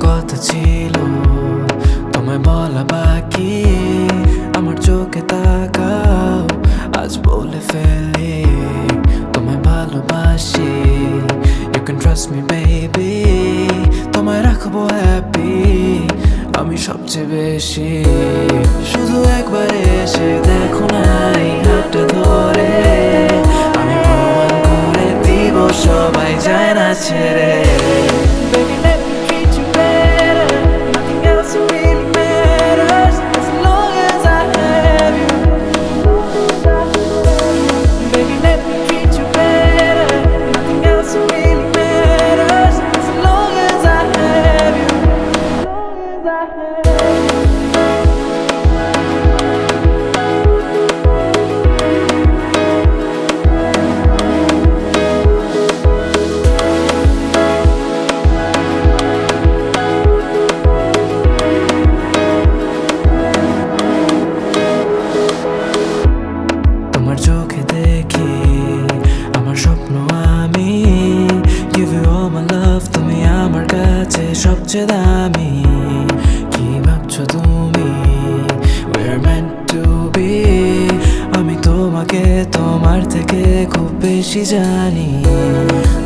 কথা ছিল তোমায় বলা বাকি, আমার চোখে তাকাও আজ বলে ফেলি তোমায় ভালোবাসি। You can trust me baby, তোমায় রাখবো হ্যাপি আমি সবচেয়ে বেশি। শুধু একবার এসে দেখো না এই হাতটা ধরে, আমি প্রমাণ করে দিব সবাই যায় না ছেড়ে। Baby let me treat you better, nothing else really matters as long as I have you. Baby let me treat you better, nothing else really matters as long as I have you. As long as I have you. তোমার চোখে দেখি আমার স্বপ্ন আমি, give you all my love, তুমি আমার কাছে সবচেয়ে দামি। কি ভাবছো তুমি we're meant to be, আমি তোমাকে তোমার থেকে খুব বেশি জানি।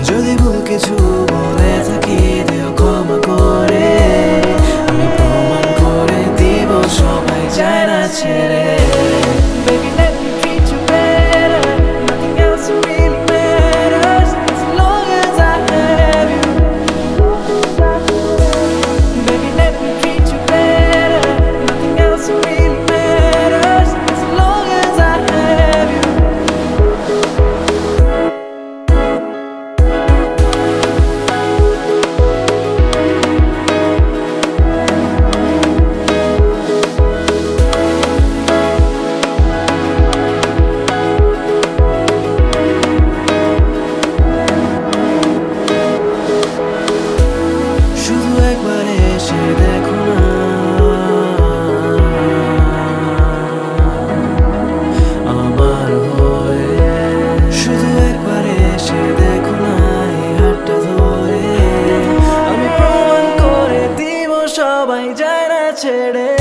যদি ভুল কিছু বলে থাকি দিও ক্ষমা করে, আমি প্রমাণ করে দিব সবাই যায় না ছেড়ে। Baby let me treat you better, nothing else really matters as long as I have you. Baby let me treat you better, nothing else really matters as long as I have you. শুধু একবার এসে দেখো না আমার হয়ে, শুধু একবার এসে দেখো না এই হাতটা ধরে, আমি প্রমাণ করে দিব সবাই যায় না ছেড়ে।